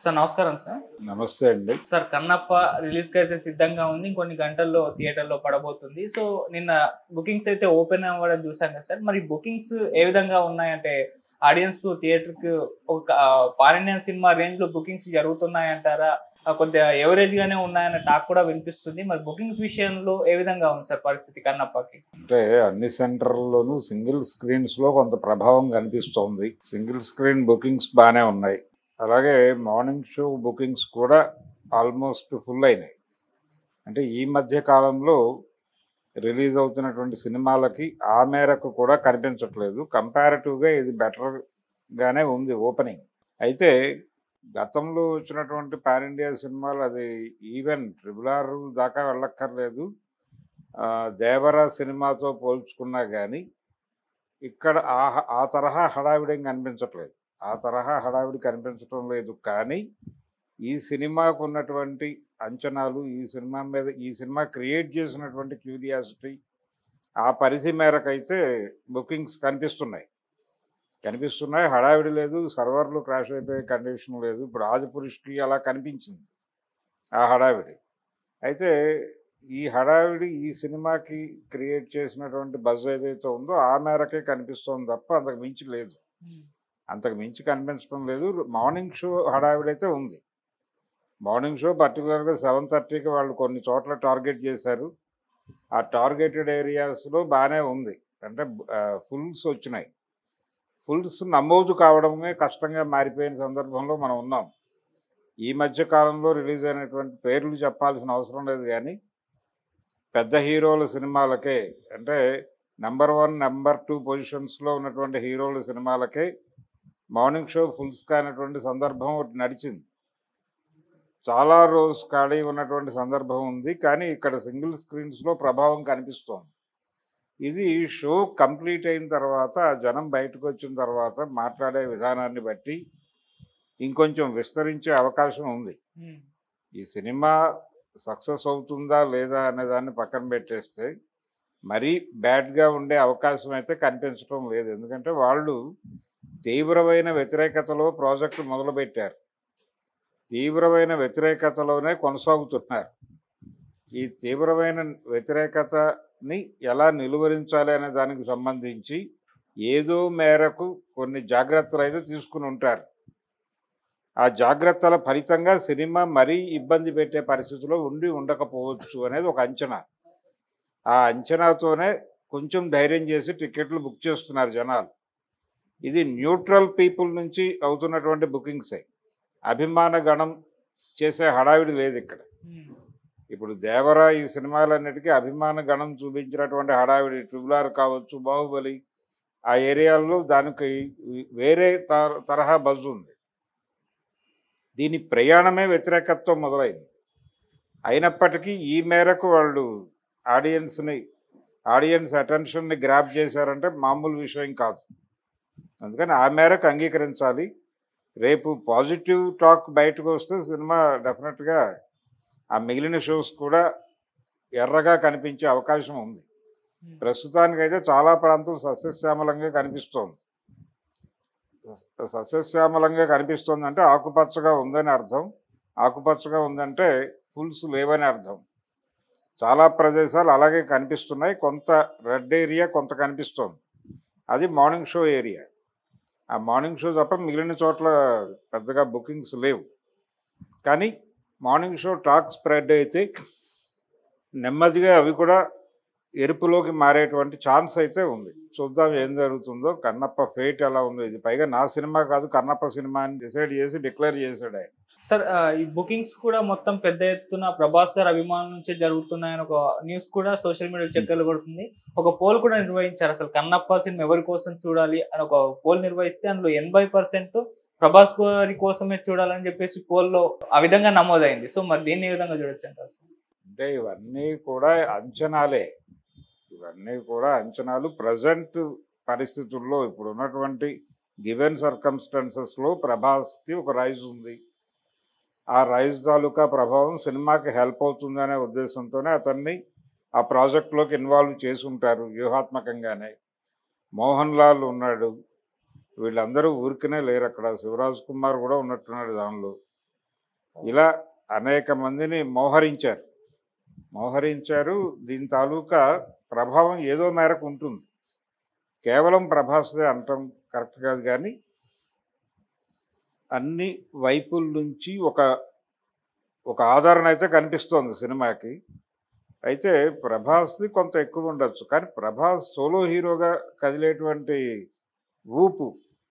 Sir నమస్కారం sir. నమస్తే అండి. సార్ 'కన్నప్ప' రిలీజ్‌కైతే సిద్ధంగా ఉంది. ఇంకొన్ని గంటల్లో థియేటర్‌లో పడబోతుంది. సో, నిన్న బుకింగ్స్ అయితే ఓపెన్ అవ్వడం చూసాం కదా సార్. మరి బుకింగ్స్ ఏ విధంగా ఉన్నాయంటే ఆడియన్స్ థియేటర్‌కి ఒక పాన్ ఇండియన్ సినిమా రేంజ్‌లో బుకింగ్స్ జరుగుతున్నాయంటారా? కొద్దిగా ఎవరేజ్‌గానే ఉన్నాయన్న టాక్ కూడా వినిపిస్తుంది. మరి బుకింగ్స్ విషయంలో ఏ విధంగా ఉంది సార్ పరిస్థితి 'కన్నప్పకి'? అంటే అన్ని సెంటర్‌ల్లోనూ సింగిల్ స్క్రీన్స్‌లో కొంత ప్రభావం కనిపిస్తోంది. సింగిల్ స్క్రీన్ బుకింగ్స్ బానే ఉన్నాయి. అలాగే మార్నింగ్ షో బుకింగ్స్ కూడా ఆల్మోస్ట్ ఫుల్ అయినాయి. అంటే ఈ మధ్య కాలంలో రిలీజ్ అవుతున్నటువంటి సినిమాలకి ఆ మేరకు కూడా కనిపించట్లేదు. కంపారిటివ్‌గా ఇది బెటర్‌గానే ఉంది ఓపెనింగ్. అయితే గతంలో వచ్చినటువంటి పాన్ ఇండియా సినిమాలు అది ఈవెన్ 'ట్రిపుల్ ఆర్' దాకా వెళ్ళక్కర్లేదు. 'దేవర' సినిమాతో పోల్చుకున్నా గానీ ఇక్కడ ఆ తరహా హడావిడేం కనిపించట్లేదు. ఆ తరహా హడావిడి కనిపించటం లేదు. కానీ ఈ సినిమాకున్నటువంటి అంచనాలు, ఈ సినిమా క్రియేట్ చేసినటువంటి క్యూరియాసిటీ, ఆ పరిధి మేరకైతే బుకింగ్స్ కనిపిస్తున్నాయి. హడావిడి లేదు. సర్వర్‌లు క్రాష్ అయిపోయే కండిషన్ లేదు. ఇప్పుడు 'ఆదిపురుష్'కి అలా కనిపించింది ఆ హడావిడి. అయితే ఈ హడావిడి ఈ సినిమాకి క్రియేట్ చేసినటువంటి బజ్ ఏదైతే ఉందో ఆ మేరకే కనిపిస్తోంది తప్ప అంతకు మించి లేదు. అంతకు మించి కనిపించడం లేదు. మార్నింగ్ షో హడావిడైతే ఉంది. మార్నింగ్ షో పర్టికులర్‌గా 7:30కి వాళ్ళు కొన్ని చోట్ల టార్గెట్ చేశారు. ఆ టార్గెటెడ్ ఏరియాస్‌లో బానే ఉంది. అంటే ఫుల్స్ వచ్చినాయి. ఫుల్స్ నమోదు కావడమే కష్టంగా మారిపోయిన సందర్భంలో మనం ఉన్నాం. ఈ మధ్య కాలంలో రిలీజ్ అయినటువంటి పేర్లు చెప్పాల్సిన అవసరం లేదు గానీ పెద్ద హీరోల సినిమాలకే అంటే నంబర్ 1, నంబర్ 2 పొజిషన్స్‌లో ఉన్నటువంటి హీరోల సినిమాలకే మార్నింగ్ షో ఫుల్స్ కానటువంటి సందర్భం ఒకటి నడిచింది. చాలా రోజు ఖాళీ ఉన్నటువంటి సందర్భం ఉంది. కానీ ఇక్కడ సింగిల్ స్క్రీన్స్‌లో ప్రభావం కనిపిస్తోంది. ఇది షో కంప్లీట్ అయిన తర్వాత జనం బయటకొచ్చిన తర్వాత మాట్లాడే విధానాన్ని బట్టి ఇంకొంచెం విస్తరించే అవకాశం ఉంది. ఈ సినిమా సక్సెస్ అవుతుందా లేదా అనే దాన్ని పక్కన పెట్టేస్తే మరీ బ్యాడ్‌గా ఉండే అవకాశం అయితే కనిపించటం లేదు. ఎందుకంటే వాళ్ళు తీవ్రమైన వ్యతిరేకతలో ప్రాజెక్ట్ మొదలుపెట్టారు. తీవ్రమైన వ్యతిరేకతలోనే కొనసాగుతున్నారు. ఈ తీవ్రమైన వ్యతిరేకతని ఎలా నిలువరించాలి అనే దానికి సంబంధించి ఏదో మేరకు కొన్ని జాగ్రత్తలైతే తీసుకుని ఉంటారు. ఆ జాగ్రత్తల ఫలితంగా సినిమా మరీ ఇబ్బంది పెట్టే పరిస్థితిలో ఉండకపోవచ్చు అనేది ఒక అంచనా. ఆ అంచనాతోనే కొంచెం ధైర్యం చేసి టికెట్లు బుక్ చేస్తున్నారు జనాలు. ఇది న్యూట్రల్ పీపుల్ నుంచి అవుతున్నటువంటి బుకింగ్సే. అభిమాన గణం చేసే హడావిడి లేదిక్కడ. ఇప్పుడు 'దేవర' ఈ సినిమాలన్నిటికీ అభిమాన గణం చూపించినటువంటి హడావిడి 'ట్రిపుల్ ఆర్' కావచ్చు, 'బాహుబలి' ఆ ఏరియాల్లో దానికి వేరే తరహా బజ్ ఉంది. దీని ప్రయాణమే వ్యతిరేకతతో మొదలైంది. అయినప్పటికీ ఈ మేరకు వాళ్ళు ఆడియన్స్ అటెన్షన్‌ని గ్రాబ్ చేశారంటే మామూలు విషయం కాదు. అందుకని ఆ మేరకు అంగీకరించాలి. రేపు పాజిటివ్ టాక్ బయటకు వస్తే సినిమా డెఫినెట్‌గా ఆ మిగిలిన షోస్ కూడా ఎర్రగా కనిపించే అవకాశం ఉంది. ప్రస్తుతానికైతే చాలా ప్రాంతం సస్యశ్యామలంగా కనిపిస్తోంది. సస్యశ్యామలంగా కనిపిస్తోందంటే ఆకుపచ్చగా ఉందని అర్థం. ఆకుపచ్చగా ఉందంటే ఫుల్స్ లేవని అర్థం. చాలా ప్రదేశాలు అలాగే కనిపిస్తున్నాయి. కొంత రెడ్ ఏరియా కొంత కనిపిస్తోంది. అది మార్నింగ్ షో ఏరియా. ఆ మార్నింగ్ షో తప్ప మిగిలిన చోట్ల పెద్దగా బుకింగ్స్ లేవు. కానీ మార్నింగ్ షో టాక్ స్ప్రెడ్ అయితే నెమ్మదిగా అవి కూడా ఎరుపులోకి మారేటువంటి ఛాన్స్ అయితే ఉంది. చూద్దాం ఏం జరుగుతుందో. 'కన్నప్ప' ఫేట్ ఎలా ఉందో. ఇది పైగా నా సినిమా కాదు, కన్నప్ప సినిమా అని డిసైడ్ చేసి డిక్లేర్ చేశాడు ఆయన. సార్ ఈ బుకింగ్స్ కూడా మొత్తం పెద్ద ఎత్తున 'ప్రభాస్' గారి అభిమానుల నుంచే జరుగుతున్నాయని ఒక న్యూస్ కూడా సోషల్ మీడియాలో చక్కర్లు కొడుతుంది. ఒక పోల్ కూడా నిర్వహించారు. అసలు 'కన్నప్ప' సినిమా ఎవరి కోసం చూడాలి అని ఒక పోల్ నిర్వహిస్తే అందులో 80% 'ప్రభాస్' గారి కోసమే చూడాలని చెప్పేసి పోల్‌లో ఆ విధంగా నమోదైంది. సో, మరి దీన్ని ఏ విధంగా చూడొచ్చంటారు సార్? అంటే ఇవన్నీ కూడా అంచనాలే. ఇవన్నీ కూడా అంచనాలు. ప్రెజెంట్ పరిస్థితుల్లో ఇప్పుడున్నటువంటి గివెన్ సర్కమ్‌స్టాన్సెస్‌లో 'ప్రభాస్‌కి' ఒక రైజ్ ఉంది. ఆ రైజ్ తాలూకా ప్రభావం సినిమాకి హెల్ప్ అవుతుందనే ఉద్దేశంతోనే అతన్ని ఆ ప్రాజెక్ట్‌లోకి ఇన్వాల్వ్ చేసుంటారు వ్యూహాత్మకంగానే. 'మోహన్ లాల్' ఉన్నాడు. వీళ్ళందరూ ఊరికనే లేరక్కడ. 'శివరాజ్ కుమార్' కూడా ఉన్నట్టున్నాడు దానిలో. ఇలా అనేక మందిని మోహరించారు. దీని తాలూకా ప్రభావం ఏదో మేరకు ఉంటుంది. కేవలం ప్రభాస్దే అంటాం కరెక్ట్ కాదు, కానీ అన్ని వైపుల నుంచి ఒక ఆదరణ అయితే కనిపిస్తోంది సినిమాకి. అయితే ప్రభాస్ది కొంత ఎక్కువ ఉండొచ్చు, కానీ ప్రభాస్ సోలో హీరోగా కదిలేటువంటి ఊపు